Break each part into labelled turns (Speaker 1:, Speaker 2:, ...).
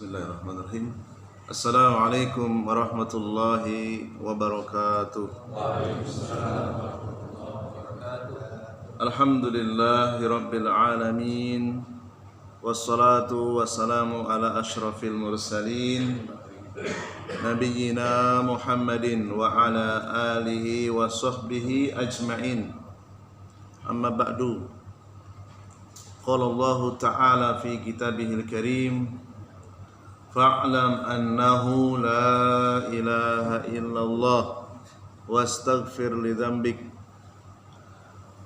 Speaker 1: Bismillahirrahmanirrahim. Assalamualaikum warahmatullahi wabarakatuh. Alhamdulillahi rabbil alamin. Wassalatu wassalamu ala ashrafil mursalin Nabiyyina Muhammadin wa ala alihi wa sahbihi ajma'in. Amma ba'du. Qala Allah Ta'ala fi kitabihil karim, fa'lam annahu la ilaha illallah wastaghfir li dhanbik.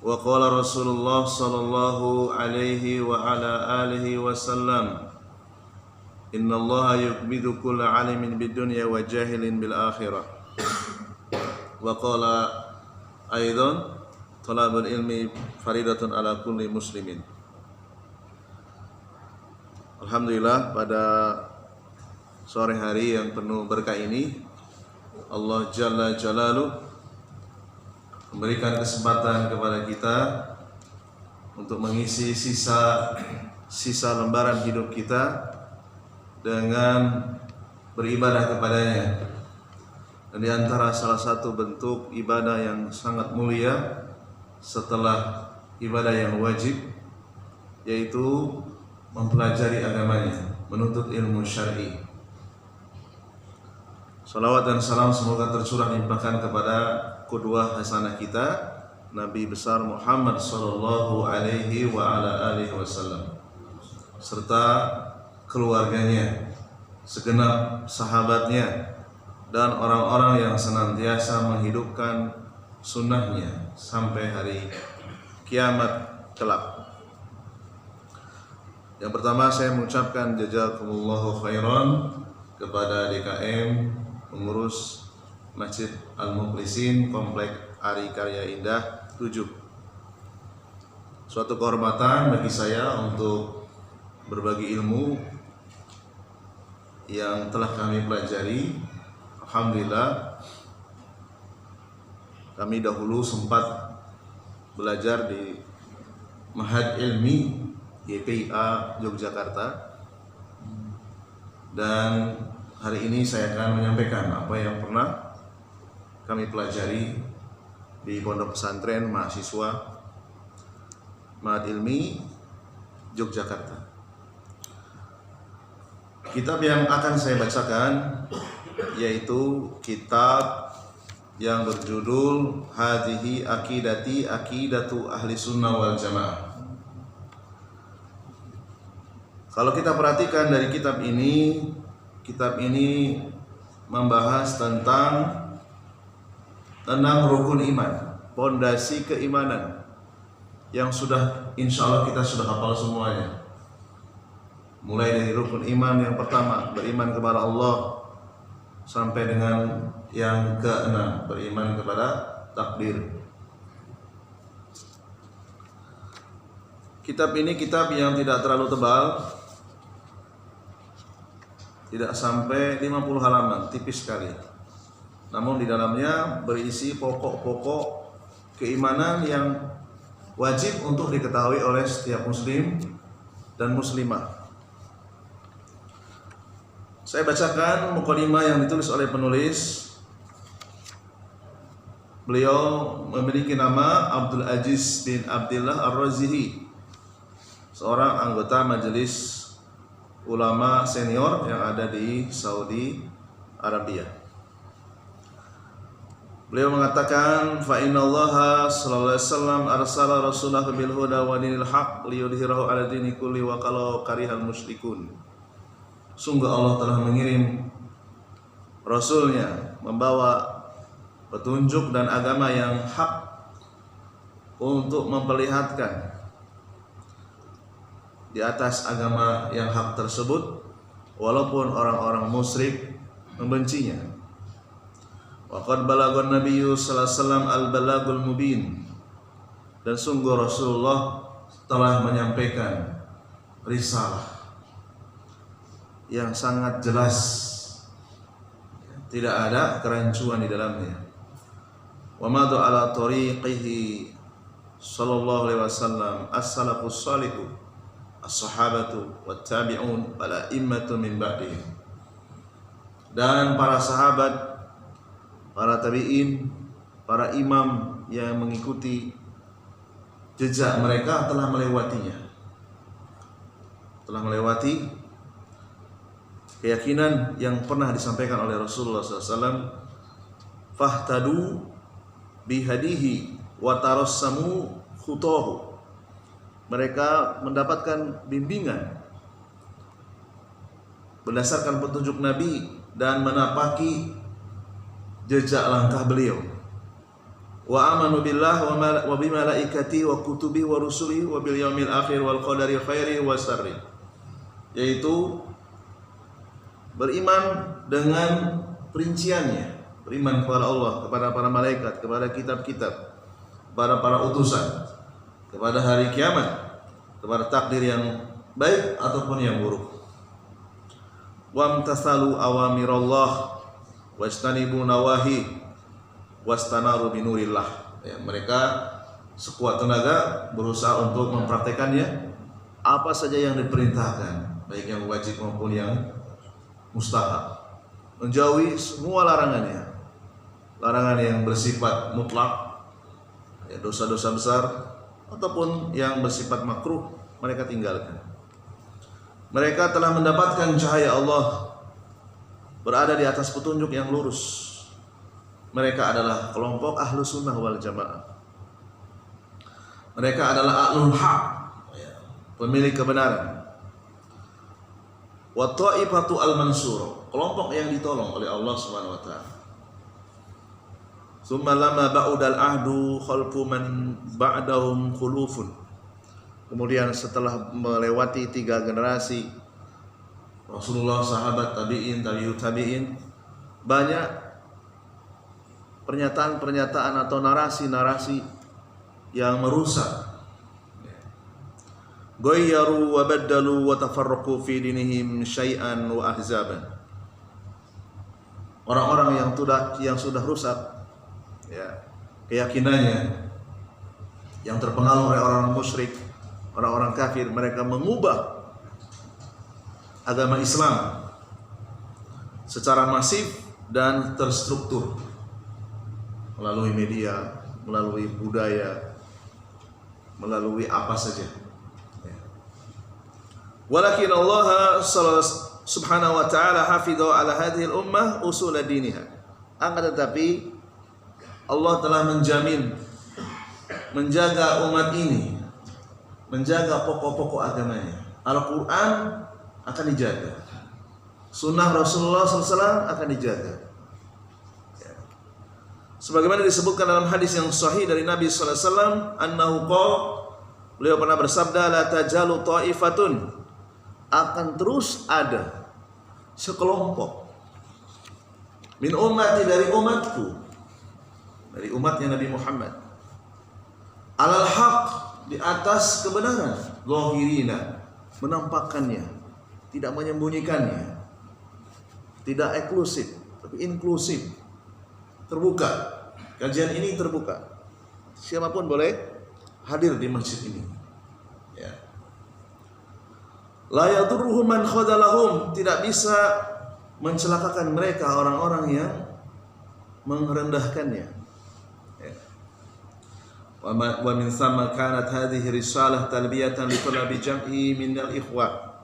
Speaker 1: Wa qala Rasulullah sallallahu alaihi wa ala alihi wasallam, innallaha yuqbidu kulla alimin bidunya wa jahilin bil akhirah. Wa qala aidan, talabul ilmi faridatun ala kulli muslimin. Alhamdulillah, pada sore hari yang penuh berkah ini Allah Jalla Jalaluh memberikan kesempatan kepada kita untuk mengisi sisa lembaran hidup kita dengan beribadah kepadanya. Dan di antara salah satu bentuk ibadah yang sangat mulia setelah ibadah yang wajib, yaitu mempelajari agamanya, menuntut ilmu syar'i. Salawat dan salam semoga tercurah limpahkan kepada qudwah hasanah kita, Nabi besar Muhammad sallallahu alaihi wa ala alihi wasallam, serta keluarganya, segenap sahabatnya, dan orang-orang yang senantiasa menghidupkan sunnahnya sampai hari kiamat kelak. Yang pertama, saya mengucapkan jazakumullahu khairan kepada DKM pengurus Masjid Al-Mukhlisin Komplek Ari Karya Indah 7. Suatu kehormatan bagi saya untuk berbagi ilmu yang telah kami pelajari. Alhamdulillah, kami dahulu sempat belajar di Ma'had Ilmi YPIA Yogyakarta, dan hari ini saya akan menyampaikan apa yang pernah kami pelajari di Pondok Pesantren Mahasiswa Ma'had Ilmi Yogyakarta. Kitab yang akan saya bacakan yaitu kitab yang berjudul Hadhihi Aqidati Aqidatu Ahli Sunnah wal Jamaah. Kalau kita perhatikan dari kitab ini membahas tentang rukun iman, pondasi keimanan yang sudah insya Allah kita sudah hafal semuanya. Mulai dari rukun iman yang pertama, beriman kepada Allah, sampai dengan yang keenam, beriman kepada takdir. Kitab ini kitab yang tidak terlalu tebal, tidak sampai 50 halaman, tipis sekali. Namun di dalamnya berisi pokok-pokok keimanan yang wajib untuk diketahui oleh setiap muslim dan muslimah. Saya bacakan mukadimah yang ditulis oleh penulis. Beliau memiliki nama Abdul Aziz bin Abdillah Ar-Razihi, seorang anggota majelis ulama senior yang ada di Saudi Arabia. Beliau mengatakan, fa innallaha sallallahu alaihi wasallam arsala rasulahu bil huda wa dinil haq liyudhhirahu 'ala dini kulli wa qalau karihal musyrikun. Sungguh Allah telah mengirim Rasulnya membawa petunjuk dan agama yang hak untuk memperlihatkan di atas agama yang hak tersebut, walaupun orang-orang musyrik membencinya. Wa qad balagan nabiyyu sallallahu alaihi wasallam al-balagul mubin, dan sungguh Rasulullah telah menyampaikan risalah yang sangat jelas, tidak ada kerancuan di dalamnya. Wa madu ala tariqihi sallallahu alaihi wasallam as-salafus salihu as-sahabatu wat-tabi'un wal a'immatu min ba'dihim. Dan para sahabat, para tabi'in, para imam yang mengikuti jejak mereka telah melewatinya. Telah melewati keyakinan yang pernah disampaikan oleh Rasulullah SAW. Fahtadu bihadihi wa tarassamu khutahu. Mereka mendapatkan bimbingan berdasarkan petunjuk Nabi dan menapaki jejak langkah beliau. Wa amanu billah wa bi malaikati wa kutubi wa rusuli wa bil yaumil akhir wal qadari khairi wa syarri. Yaitu beriman dengan perinciannya, beriman kepada Allah, kepada para malaikat, kepada kitab-kitab, kepada para utusan, kepada hari kiamat, kepada takdir yang baik ataupun yang buruk. Wamtasalu awamirallah wajtanibu nawahi wastanaru binurillah. Ya, mereka sekuat tenaga berusaha untuk mempraktekannya, apa saja yang diperintahkan, baik yang wajib maupun yang mustahab. Menjauhi semua larangannya, larangan yang bersifat mutlak, ya, dosa-dosa besar ataupun yang bersifat makruh mereka tinggalkan. Mereka telah mendapatkan cahaya Allah, berada di atas petunjuk yang lurus. Mereka adalah kelompok ahlu sunnah wal jamaah. Mereka adalah ahlul haq, pemilik kebenaran. Wa ta'ifatu al-mansur, kelompok yang ditolong oleh Allah Subhanahu wa taala. Summa lama ba'udal ahdu khalfu man ba'dahum khulufun. Kemudian setelah melewati 3 generasi Rasulullah, sahabat, tabi'in, tabi'ut tabi'in, banyak pernyataan-pernyataan atau narasi-narasi yang merusak. Ghayyaru wa baddalu wa tafarraqu fi dinihim syai'an wa ahzaban. Orang-orang yang sudah rusak, ya, keyakinannya, yang terpengaruh oleh orang musyrik, orang-orang kafir, mereka mengubah agama Islam secara masif dan terstruktur melalui media, melalui budaya, melalui apa saja. Walakin Allah subhanahu wa ta'ala hafidhu ala hadhihi al-ummah usul diniha. Akan tetapi Allah telah menjamin, menjaga umat ini, menjaga pokok-pokok agamanya. Al-Quran akan dijaga, sunnah Rasulullah SAW akan dijaga. Sebagaimana disebutkan dalam hadis yang sahih dari Nabi SAW, annahu qala, beliau pernah bersabda, la tajalu ta'ifatun, akan terus ada sekelompok min ummati, dari umatku, dari umatnya Nabi Muhammad, alal haq, di atas kebenaran, zahirina, menampakkannya, tidak menyembunyikannya, tidak eksklusif tapi inklusif, terbuka. Kajian ini terbuka, siapapun boleh hadir di masjid ini, ya. La yadurruhum man khadalahum, tidak bisa mencelakakan mereka orang-orang yang merendahkannya. Wa min thamma kanat hadhihi risalah talbiyatan li talabi jam'i minal ikhwah.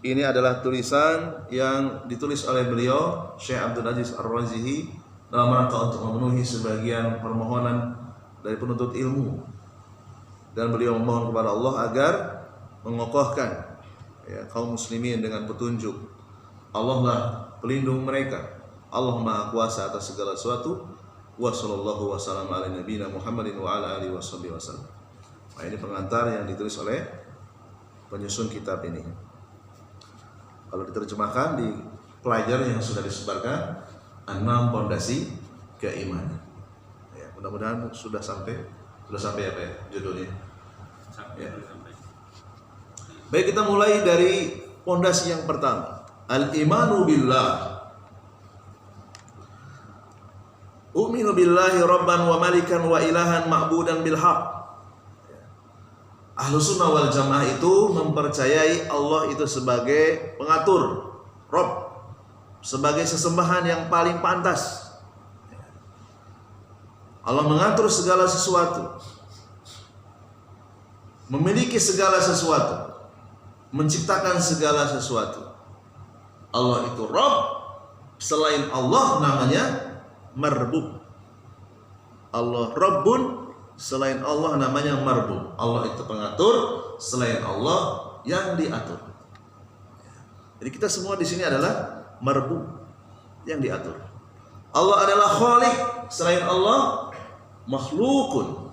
Speaker 1: Ini adalah tulisan yang ditulis oleh beliau Syekh Abdul Aziz Ar-Razihi dalam rangka untuk memenuhi sebagian permohonan dari penuntut ilmu, dan beliau memohon kepada Allah agar mengokohkan, ya, kaum muslimin dengan petunjuk. Allah lah pelindung mereka, Allah Maha Kuasa atas segala sesuatu. Wa sallallahu wasallam ala nabiyina Muhammadin wa ala alihi wasallam. Nah, ini pengantar yang ditulis oleh penyusun kitab ini. Kalau diterjemahkan di pelajar yang sudah disebarkan, 6 pondasi keimanan. Ya, mudah-mudahan sudah sampai apa ya judulnya? Ya. Baik, kita mulai dari pondasi yang pertama, al-imanu billah. U'minu billahi rabban wa malikan wa ilahan ma'budan bil haq. Ahlus Sunnah wal Jamaah itu mempercayai Allah itu sebagai pengatur, Rabb, sebagai sesembahan yang paling pantas. Allah mengatur segala sesuatu, memiliki segala sesuatu, menciptakan segala sesuatu. Allah itu Rabb, selain Allah namanya Marbub. Allah Rabbun, selain Allah namanya Marbub. Allah itu pengatur, selain Allah yang diatur. Jadi kita semua di sini adalah Marbub, yang diatur. Allah adalah Khaliq, selain Allah makhlukun.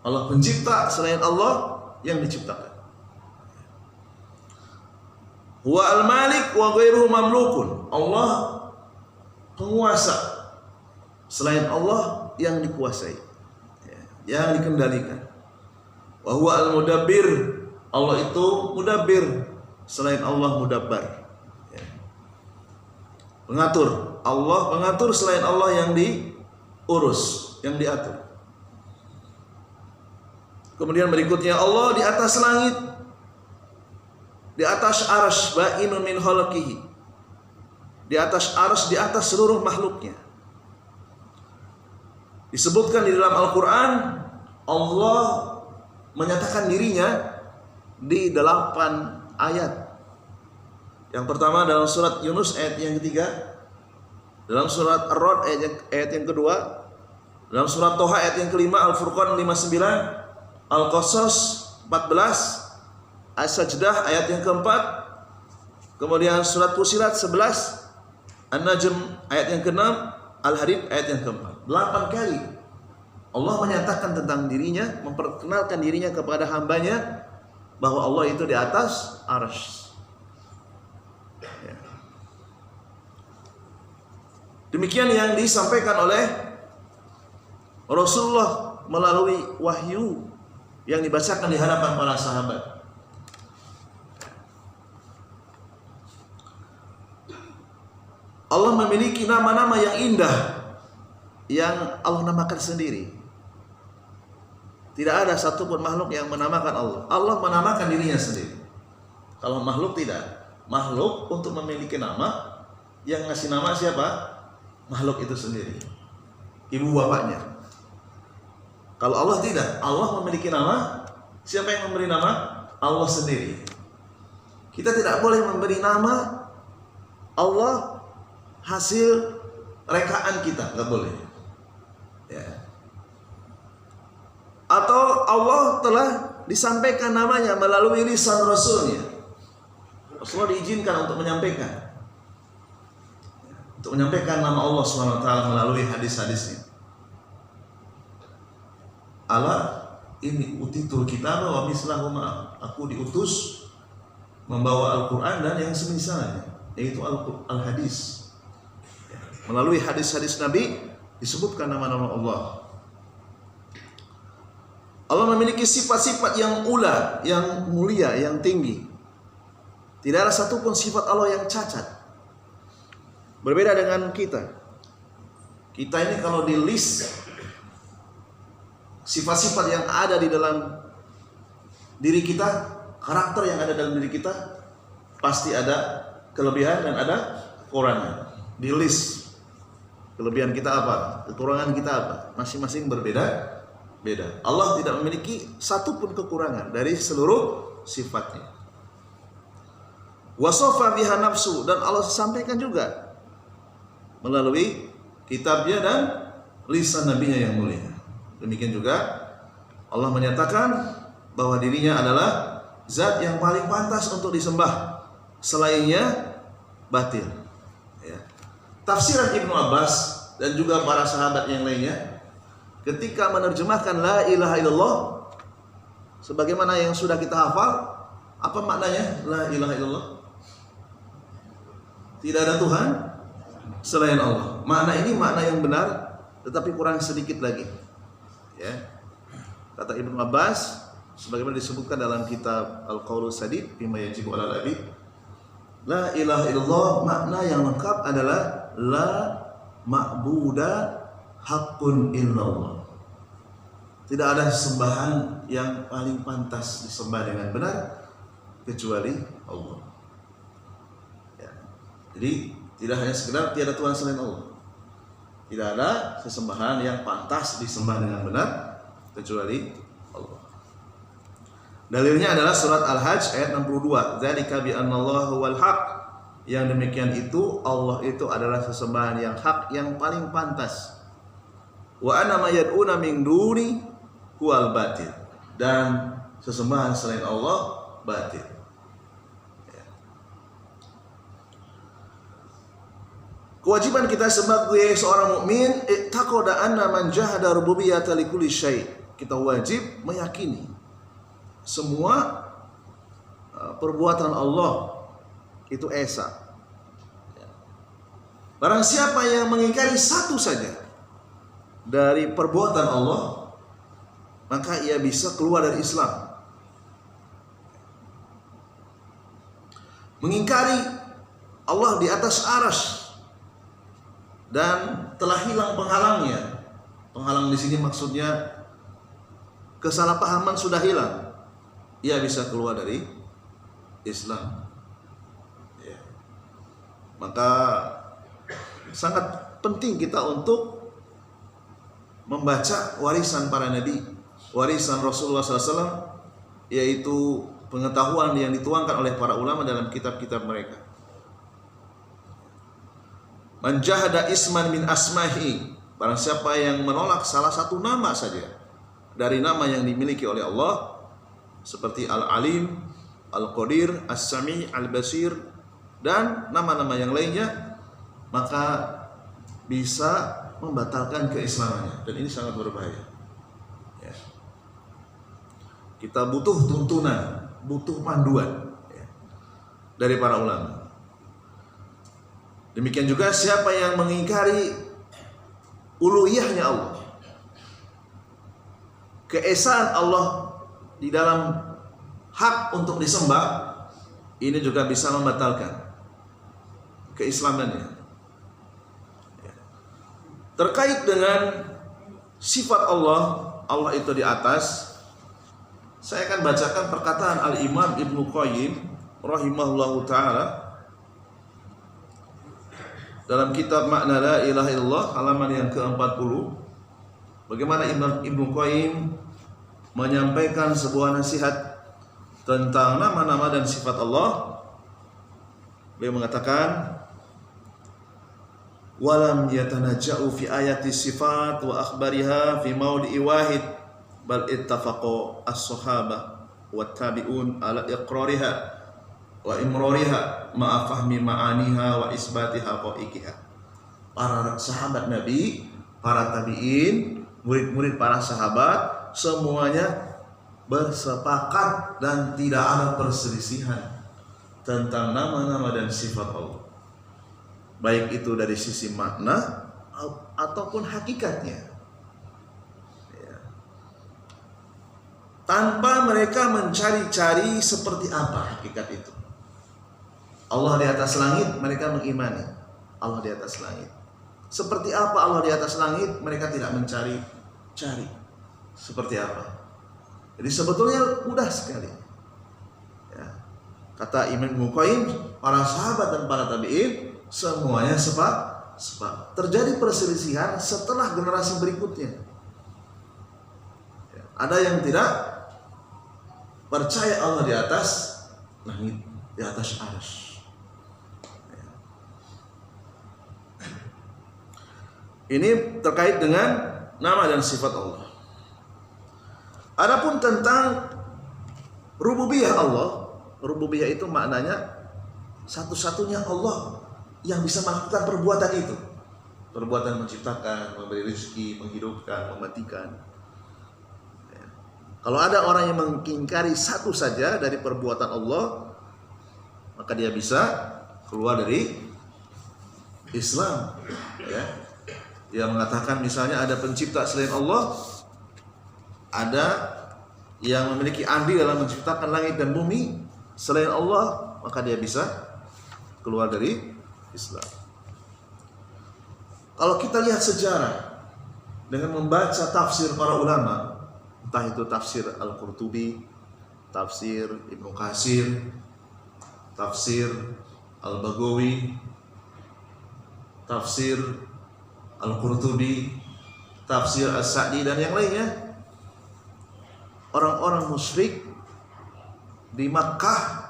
Speaker 1: Allah pencipta, selain Allah yang diciptakan. Huwa al-Malik wa ghairuhu mamlukun. Allah penguasa, selain Allah yang dikuasai, yang dikendalikan. Wa huwa al-Mudabbir. Allah itu mudabbir, selain Allah mudabbar. Pengatur. Allah pengatur, selain Allah yang diurus, yang diatur. Kemudian berikutnya, Allah di atas langit, di atas arsy, ba'inun min khalqihi, di atas arsy, di atas seluruh makhluknya. Disebutkan di dalam Al-Quran, Allah menyatakan dirinya di 8 ayat. Yang pertama dalam surat Yunus ayat yang ketiga, dalam surat Ar-Ra'd ayat yang kedua, dalam surat Toha ayat yang kelima, Al-Furqan 59, Al-Qasas 14, As-Sajdah ayat yang keempat, kemudian surat Fussilat 11, An-Najm ayat yang keenam, Al-Hadid ayat yang keempat. 8 kali Allah menyatakan tentang dirinya, memperkenalkan dirinya kepada hambanya bahwa Allah itu di atas arsy. Ya. Demikian yang disampaikan oleh Rasulullah melalui wahyu yang dibacakan di hadapan para sahabat. Allah memiliki nama-nama yang indah yang Allah namakan sendiri. Tidak ada satupun makhluk yang menamakan Allah. Allah menamakan dirinya sendiri. Kalau makhluk tidak. Makhluk untuk memiliki nama, yang ngasih nama siapa? Makhluk itu sendiri, ibu bapaknya. Kalau Allah tidak. Allah memiliki nama. Siapa yang memberi nama? Allah sendiri. Kita tidak boleh memberi nama Allah hasil rekaan kita, nggak boleh. Ya. Atau Allah telah disampaikan namanya melalui lisan Rasulnya. Rasulullah diizinkan untuk menyampaikan, nama Allah SWT melalui hadis-hadisnya. Allah ini utitul kitab wa mislahu ma, aku diutus membawa Al-Quran dan yang semisalnya, yaitu Al-Hadis. Melalui hadis-hadis Nabi disebutkan nama-nama Allah. Allah memiliki sifat-sifat yang ula, yang mulia, yang tinggi. Tidak ada satupun sifat Allah yang cacat. Berbeda dengan kita. Kita ini kalau di list sifat-sifat yang ada di dalam diri kita, karakter yang ada dalam diri kita, pasti ada kelebihan dan ada kekurangan. Di list kelebihan kita apa, kekurangan kita apa, masing-masing berbeda. Allah tidak memiliki satupun kekurangan dari seluruh sifatnya. Wasofa biha nafsu, dan Allah sampaikan juga melalui kitabnya dan lisan nabinya yang mulia. Demikian juga Allah menyatakan bahwa dirinya adalah zat yang paling pantas untuk disembah, selainnya batil. Ya. Tafsiran Ibnu Abbas dan juga para sahabat yang lainnya ketika menerjemahkan la ilaha illallah sebagaimana yang sudah kita hafal, apa maknanya la ilaha illallah? Tidak ada Tuhan selain Allah. Makna ini makna yang benar, tetapi kurang sedikit lagi. Ya. Kata Ibnu Abbas, sebagaimana disebutkan dalam kitab Al-Qaulus Sadid bima yajibu 'alal 'abid, la ilaha illallah makna yang lengkap adalah la ma'buda haqqun illallah. Tidak ada sembahan yang paling pantas disembah dengan benar kecuali Allah. Ya. Jadi tidak hanya sekedar tiada Tuhan selain Allah. Tidak ada sesembahan yang pantas disembah dengan benar kecuali Allah. Dalilnya adalah surat Al-Hajj ayat 62. Dzalika bi annallaha huwal haq. Yang demikian itu Allah itu adalah sesembahan yang hak, yang paling pantas. Wa anna ma yad'una min duni huwal batil. Dan sesembahan selain Allah batil. Kewajiban kita sebagai seorang mukmin i'taqada anna man jahada rububiyyata likulli syai'. Kita wajib meyakini semua perbuatan Allah itu esa. Barang siapa yang mengingkari satu saja dari perbuatan Allah, maka ia bisa keluar dari Islam. Mengingkari Allah di atas arsy dan telah hilang penghalangnya. Penghalang di sini maksudnya kesalahpahaman sudah hilang. Ia bisa keluar dari Islam. Ya. Maka sangat penting kita untuk membaca warisan para nabi, warisan Rasulullah SAW, yaitu pengetahuan yang dituangkan oleh para ulama dalam kitab-kitab mereka. Man jahada isman min asmahi, barang siapa yang menolak salah satu nama saja dari nama yang dimiliki oleh Allah, seperti Al-Alim, Al-Qadir, As-Sami', Al-Basir, dan nama-nama yang lainnya, maka bisa membatalkan keislamannya, dan ini sangat berbahaya. Ya. Kita butuh tuntunan, butuh panduan ya, dari para ulama. Demikian juga siapa yang mengingkari uluhiyahnya Allah, keesaan Allah di dalam hak untuk disembah, ini juga bisa membatalkan keislamannya. Terkait dengan sifat Allah, Allah itu di atas, saya akan bacakan perkataan Al-Imam Ibnu Qayyim rahimahullahu ta'ala dalam kitab Makna La Ilaha Illallah halaman yang ke-40. Bagaimana Ibnu Qayyim menyampaikan sebuah nasihat tentang nama-nama dan sifat Allah. Beliau mengatakan, walam yatanajja'u fi ayati sifat wa akhbariha fi mawdi'i wahid, bal ittafaqu as-sahaba wa tabi'un ala iqrariha wa imrariha ma'a fahmi ma'aniha wa isbatiha qaiqiha. Para sahabat Nabi, para tabi'in, murid-murid para sahabat, semuanya bersepakat dan tidak ada perselisihan tentang nama-nama dan sifat Allah, baik itu dari sisi makna ataupun hakikatnya ya. Tanpa mereka mencari-cari seperti apa hakikat itu. Allah di atas langit, mereka mengimani Allah di atas langit. Seperti apa Allah di atas langit, mereka tidak mencari-cari seperti apa. Jadi sebetulnya mudah sekali ya. Kata Imam Ibnu Qayyim, para sahabat dan para tabi'in semuanya sepakat. Terjadi perselisihan setelah generasi berikutnya. Ada yang tidak percaya Allah di atas langit, di atas arsy. Ini terkait dengan nama dan sifat Allah. Adapun tentang rububiyah Allah, rububiyah itu maknanya satu-satunya Allah yang bisa melakukan perbuatan itu. Perbuatan menciptakan, memberi rezeki, menghidupkan, mematikan. Ya. Kalau ada orang yang mengingkari satu saja dari perbuatan Allah, maka dia bisa keluar dari Islam. Ya. Dia mengatakan misalnya ada pencipta selain Allah, ada yang memiliki andil dalam menciptakan langit dan bumi selain Allah, maka dia bisa keluar dari Islam. Kalau kita lihat sejarah dengan membaca tafsir para ulama, entah itu tafsir Al-Qurtubi, tafsir Ibnu Katsir, tafsir Al-Baghawi, tafsir Al-Qurtubi, tafsir As-Sa'di dan yang lainnya. Orang-orang musyrik di Makkah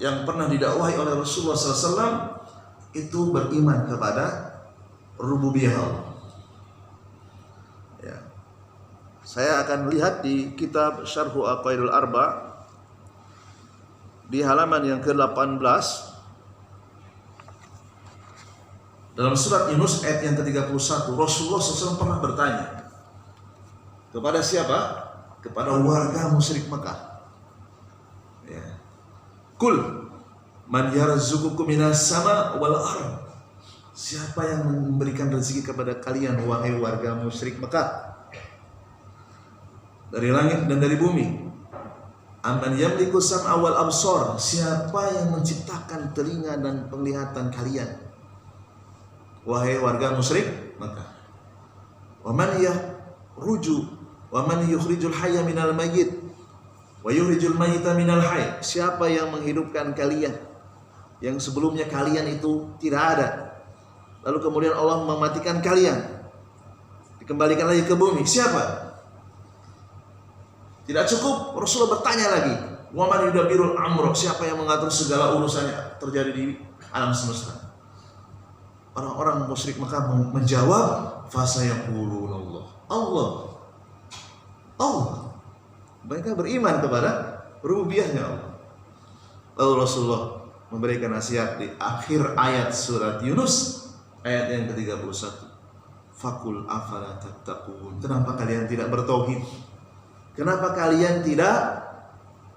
Speaker 1: yang pernah didakwahi oleh Rasulullah SAW itu beriman kepada rububiyah Allah. Ya. Saya akan lihat di kitab Syarhu Aqaidul Arba di halaman yang ke-18 dalam surat Yunus ayat yang ke-31. Rasulullah SAW pernah bertanya kepada siapa? Kepada warga musyrik Makkah. Ya. Kul man yarzuqukum minas sama wal ard. Siapa yang memberikan rezeki kepada kalian wahai warga musyrik Mekah? Dari langit dan dari bumi. Amman yamliku sam'a wal absar. Siapa yang menciptakan telinga dan penglihatan kalian wahai warga musyrik Mekah? Wa man yahruju wa man yukhrijul hayya minal mayyit wa yukhrijul mayyita minal hayy. Siapa yang menghidupkan kalian yang sebelumnya kalian itu tidak ada, lalu kemudian Allah mematikan kalian, dikembalikan lagi ke bumi? Siapa? Tidak cukup, Rasulullah bertanya lagi, wa man yudabbirul amra. Siapa yang mengatur segala urusannya terjadi di alam semesta? Orang-orang musyrik Mekah menjawab, fasayaqulun Allah. Mereka beriman kepada rububiyahnya Allah. Lalu Rasulullah memberikan nasihat di akhir ayat surat Yunus ayat yang ke-31. Fakul afala tattaqun. Kenapa kalian tidak bertauhid? Kenapa kalian tidak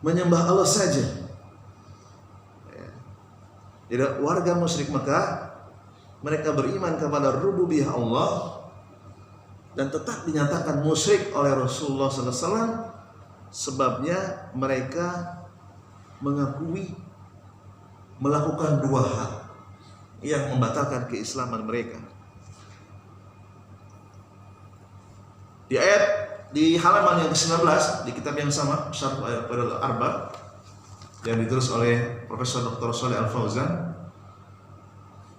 Speaker 1: menyembah Allah saja? Jadi warga musyrik Mekah, mereka beriman kepada rububiyah Allah dan tetap dinyatakan musyrik oleh Rasulullah SAW. Sebabnya mereka mengakui melakukan dua hal yang membatalkan keislaman mereka. Di halaman yang ke-19 di kitab yang sama, Syarh Aqaidul Arba, yang ditulis oleh Profesor Dr. Shalih Al Fauzan,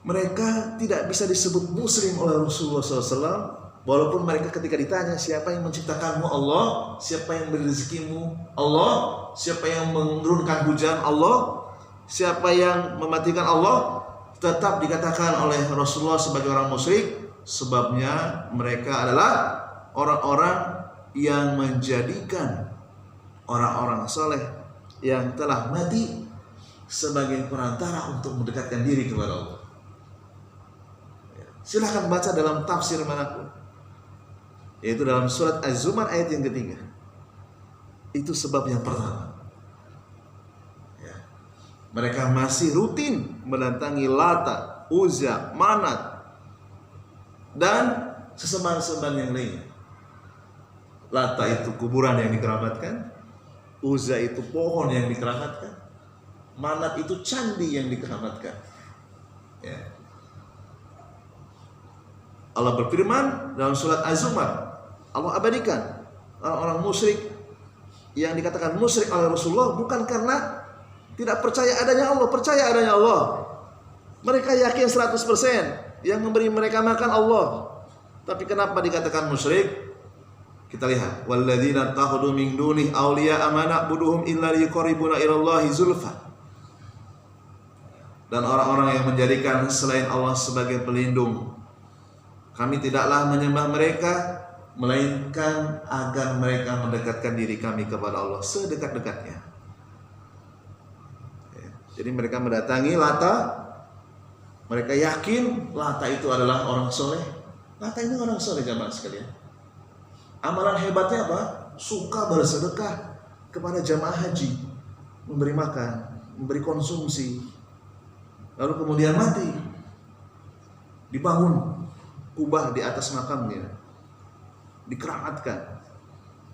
Speaker 1: mereka tidak bisa disebut muslim oleh Rasulullah SAW. Walaupun mereka ketika ditanya siapa yang menciptakanmu? Allah. Siapa yang beri rezekimu? Allah. Siapa yang menurunkan hujan? Allah. Siapa yang mematikan? Allah. Tetap dikatakan oleh Rasulullah sebagai orang musyrik. Sebabnya mereka adalah orang-orang yang menjadikan orang-orang saleh yang telah mati sebagai perantara untuk mendekatkan diri kepada Allah. Silahkan baca dalam tafsir manapun, yaitu dalam surat Az-Zumar ayat yang ketiga. Itu sebab yang pertama. Ya. Mereka masih rutin mendatangi Lata, Uzza, Manat dan sesembahan-sembahan yang lainnya. Lata itu kuburan yang dikeramatkan, Uzza itu pohon yang dikeramatkan, Manat itu candi yang dikeramatkan. Ya. Allah berfirman dalam surat Az-Zumar, Allah abadikan orang-orang musyrik yang dikatakan musyrik oleh Rasulullah bukan karena tidak percaya adanya Allah, percaya adanya Allah. Mereka yakin 100% yang memberi mereka makan Allah. Tapi kenapa dikatakan musyrik? Kita lihat, walladzina takhudhu min dunihi awliya amana'buduhum illa liqarribuna ilallahi zulfa. Dan orang-orang yang menjadikan selain Allah sebagai pelindung, kami tidaklah menyembah mereka melainkan agar mereka mendekatkan diri kami kepada Allah sedekat-dekatnya. Jadi mereka mendatangi Lata, mereka yakin Lata itu adalah orang soleh. Lata ini orang soleh jamaah sekalian. Amalan hebatnya apa? Suka bersedekah kepada jamaah haji, memberi makan, memberi konsumsi. Lalu kemudian mati, dibangun kubah di atas makamnya, dikeramatkan.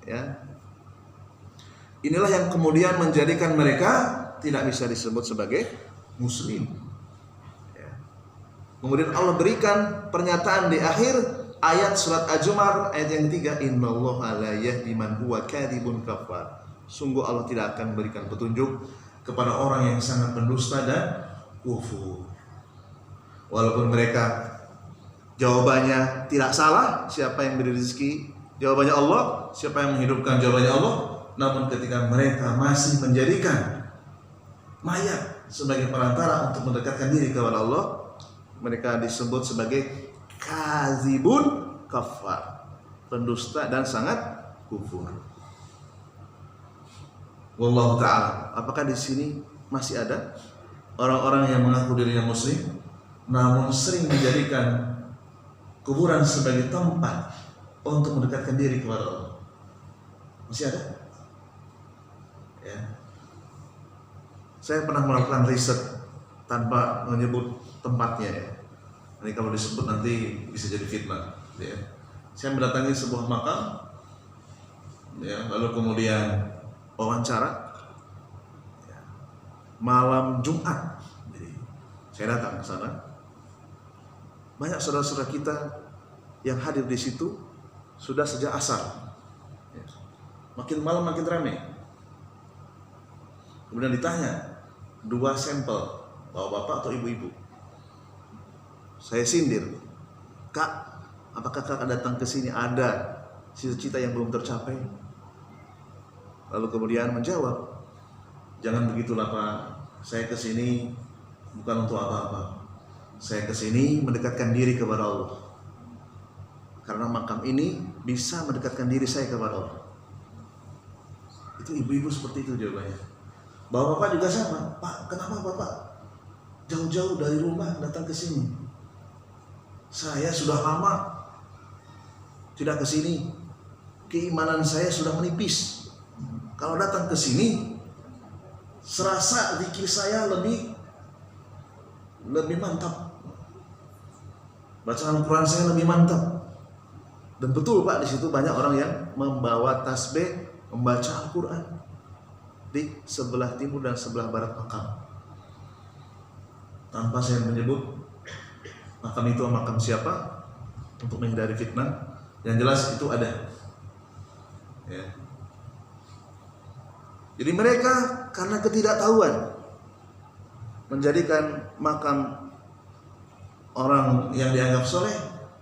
Speaker 1: Ya. Inilah yang kemudian menjadikan mereka tidak bisa disebut sebagai muslim. Ya. Kemudian Allah berikan pernyataan di akhir ayat surat Az-Zumar ayat yang ketiga, innallaha la yahdi man huwa kadzibun kafar. Sungguh Allah tidak akan memberikan petunjuk kepada orang yang sangat pendusta dan kufur. Walaupun mereka jawabannya tidak salah, siapa yang beri rezeki? Jawabannya Allah. Siapa yang menghidupkan? Jawabannya Allah. Namun ketika mereka masih menjadikan mayat sebagai perantara untuk mendekatkan diri kepada Allah, mereka disebut sebagai kadzibun kafar, pendusta dan sangat kufur. Wallahu ta'ala. Apakah di sini masih ada orang-orang yang mengaku dirinya muslim namun sering menjadikan kuburan sebagai tempat untuk mendekatkan diri kepada Allah? Masih ada? Ya. Saya pernah melakukan riset tanpa menyebut tempatnya ya. Ini kalau disebut nanti bisa jadi fitnah ya. Saya mendatangi sebuah makam ya, lalu kemudian wawancara ya, malam Jumat. Jadi saya datang ke sana. Banyak saudara-saudara kita yang hadir di situ sudah sejak asar. Ya. Makin malam makin ramai. Kemudian ditanya 2 sampel, bapak-bapak atau ibu-ibu. Saya sindir, Kak, apakah kakak datang ke sini ada cita-cita yang belum tercapai? Lalu kemudian menjawab, jangan begitulah Pak, saya ke sini bukan untuk apa-apa. Saya ke sini mendekatkan diri kepada Allah. Karena makam ini bisa mendekatkan diri saya kepada Allah. Itu ibu-ibu seperti itu jawabannya. Bapak-bapak juga sama, Pak, kenapa Bapak jauh-jauh dari rumah datang ke sini? Saya sudah lama tidak ke sini. Keimanan saya sudah menipis. Kalau datang ke sini, serasa zikir saya lebih mantap. Bacaan Al-Quran saya lebih mantap. Dan betul Pak, di situ banyak orang yang membawa tasbih, membaca Al-Quran di sebelah timur dan sebelah barat makam. Tanpa saya menyebut makam itu makam siapa, untuk menghindari fitnah, yang jelas itu ada. Ya. Jadi mereka karena ketidaktahuan menjadikan makam orang yang dianggap soleh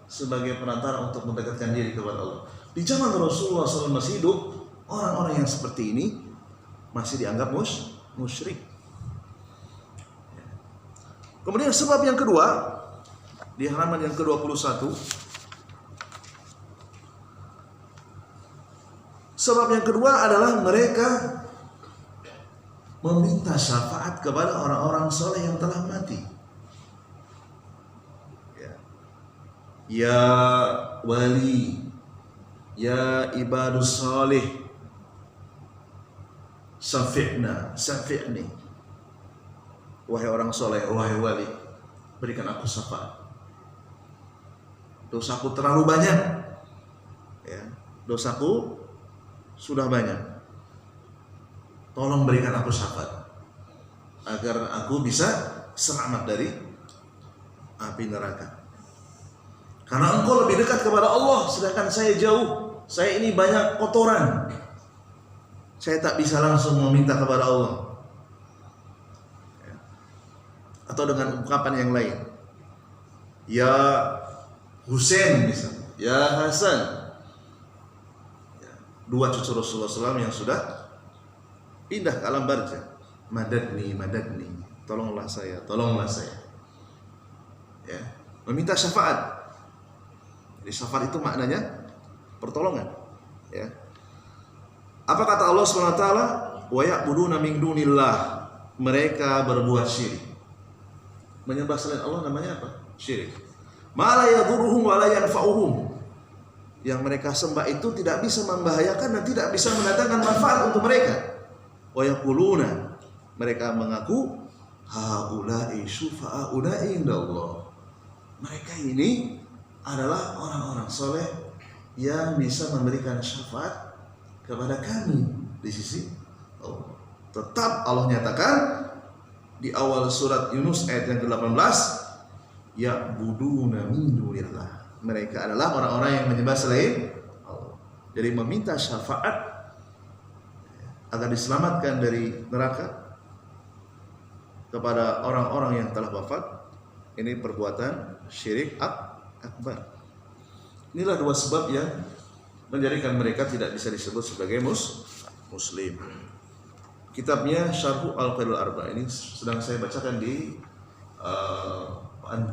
Speaker 1: sebagai perantara untuk mendekatkan diri kepada Allah. Di zaman Rasulullah SAW masih hidup, orang-orang yang seperti ini masih dianggap musyrik. Kemudian sebab yang kedua, di halaman yang ke-21, sebab yang kedua adalah mereka meminta syafaat kepada orang-orang soleh yang telah mati. Ya wali, ya ibadus soleh, syafi'ni. Wahai orang soleh, wahai wali, berikan aku syafaat. Dosaku terlalu banyak. Ya, dosaku sudah banyak. Tolong berikan aku syafaat agar aku bisa selamat dari api neraka. Karena engkau lebih dekat kepada Allah, sedangkan saya jauh. Saya ini banyak kotoran. Saya tak bisa langsung meminta kepada Allah. Atau dengan ungkapan yang lain. Ya Husain misalnya, ya Hasan. Dua cucu Rasulullah SAW yang sudah pindah ke alam barzah. Madadni, tolonglah saya. Ya, meminta syafaat. Jadi syafaat itu maknanya pertolongan. Ya. Apa kata Allah SWT? Wa ya'buduna min dunillah. Mereka berbuat syirik. Menyembah selain Allah namanya apa? Syirik. Ma la yadurruhum wa la yanfa'uhum. Yang mereka sembah itu tidak bisa membahayakan dan tidak bisa mendatangkan manfaat untuk mereka. Wa yaquluna, mereka mengaku haula'i syufa'auna indallah. Mereka ini adalah orang-orang soleh yang bisa memberikan syafaat kepada kami di sisi Allah. Tetap Allah nyatakan di awal surat Yunus ayat yang ke-18, ya'buduna min dunillah. mereka adalah orang-orang yang menyembah selain Allah. Jadi meminta syafaat agar diselamatkan dari neraka kepada orang-orang yang telah wafat, ini perbuatan syirik akbar. Inilah dua sebab yang menjadikan mereka tidak bisa disebut sebagai muslim. Kitabnya Syarhu Al-Qaidul Arba ini sedang saya bacakan di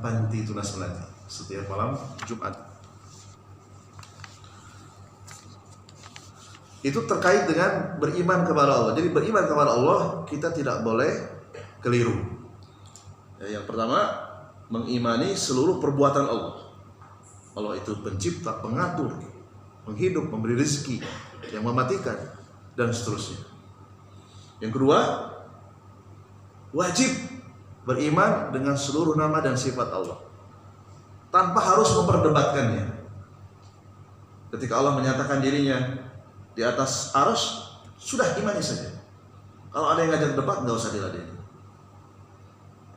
Speaker 1: Panti Tunas Melati setiap malam Jumat. Itu terkait dengan beriman kepada Allah. Jadi beriman kepada Allah kita tidak boleh keliru. Yang pertama, mengimani seluruh perbuatan Allah. Allah itu pencipta, pengatur, penghidup, memberi rezeki, yang mematikan, dan seterusnya. Yang kedua, wajib beriman dengan seluruh nama dan sifat Allah tanpa harus memperdebatkannya. Ketika Allah menyatakan dirinya di atas arsy, sudah imani saja. Kalau ada yang ngajak debat, nggak usah diladeni.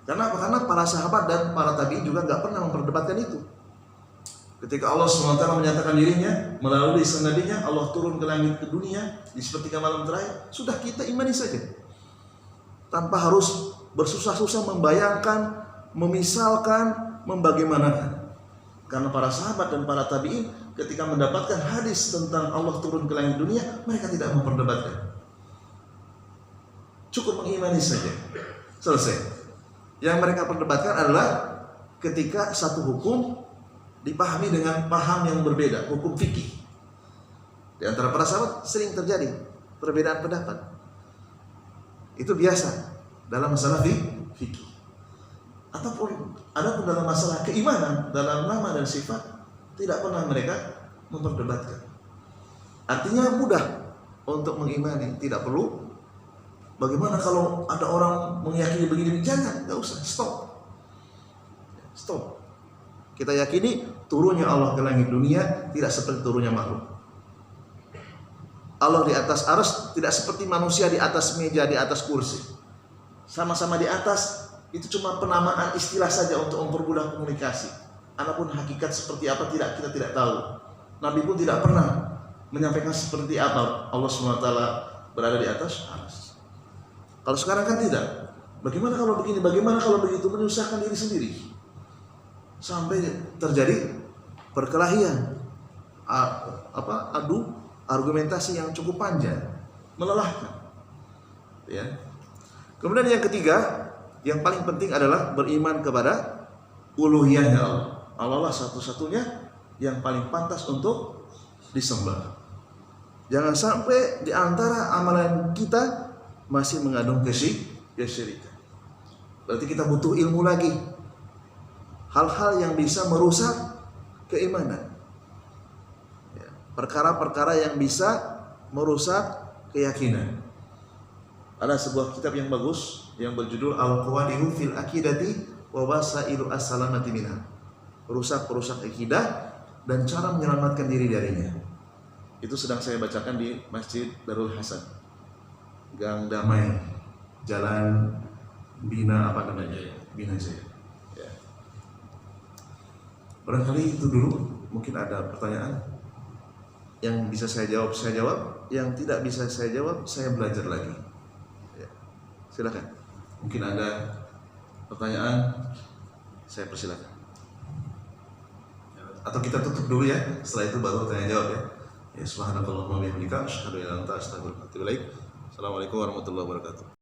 Speaker 1: Karena apa? Karena para sahabat dan para tabi'in juga nggak pernah memperdebatkan itu. Ketika Allah SWT menyatakan dirinya melalui nabinya, Allah turun ke langit ke dunia di sepertiga malam terakhir, sudah kita imani saja tanpa harus bersusah-susah membayangkan, memisalkan, membagaimanakan. Karena para sahabat dan para tabi'in ketika mendapatkan hadis tentang Allah turun ke langit dunia, mereka tidak memperdebatkan, cukup mengimani saja, selesai. Yang mereka perdebatkan adalah ketika satu hukum dipahami dengan paham yang berbeda, hukum fikih. Di antara para sahabat sering terjadi perbedaan pendapat. Itu biasa dalam masalah fikih. Ataupun adapun dalam masalah keimanan, dalam nama dan sifat, tidak pernah mereka memperdebatkan. Artinya mudah untuk mengimani, tidak perlu. Bagaimana kalau ada orang meyakini begini? Jangan, nggak usah, stop. Kita yakini turunnya Allah ke langit dunia tidak seperti turunnya makhluk. Allah di atas arsy tidak seperti manusia di atas meja, di atas kursi. Sama-sama di atas, itu cuma penamaan istilah saja untuk mempermudah komunikasi. Adapun hakikat seperti apa kita tidak tahu. Nabi pun tidak pernah menyampaikan seperti apa Allah SWT berada di atas arsy. Kalau sekarang kan tidak. Bagaimana kalau begini? Bagaimana kalau begitu? Menyusahkan diri sendiri. Sampai terjadi perkelahian, adu argumentasi yang cukup panjang, melelahkan. Ya. Kemudian yang ketiga, yang paling penting adalah beriman kepada uluhiyahnya Allah. Allah lah satu-satunya yang paling pantas untuk disembah. Jangan sampai di antara amalan kita masih mengandung kesyirikan. Berarti kita butuh ilmu lagi. Hal-hal yang bisa merusak keimanan. Perkara-perkara yang bisa merusak keyakinan. Ada sebuah kitab yang bagus yang berjudul Al-Qawadihu fil Aqidati wa Wasailu As-Salamati Minha. Perusak-perusak akidah dan cara menyelamatkan diri darinya. Itu sedang saya bacakan di Masjid Darul Hasan, Gang Damai, Jalan Bina Bina Jaya. Ya. Barangkali itu dulu. Mungkin ada pertanyaan yang bisa saya jawab, yang tidak bisa saya jawab, saya belajar lagi. Ya. Silakan. Mungkin ada pertanyaan, saya persilakan. Atau kita tutup dulu ya. Setelah itu baru tanya jawab ya. Ya, subhanakallahumma wa bihamdika asyhadu an la ilaha illa anta astaghfiruka wa atubu ilaik. Assalamualaikum warahmatullahi wabarakatuh.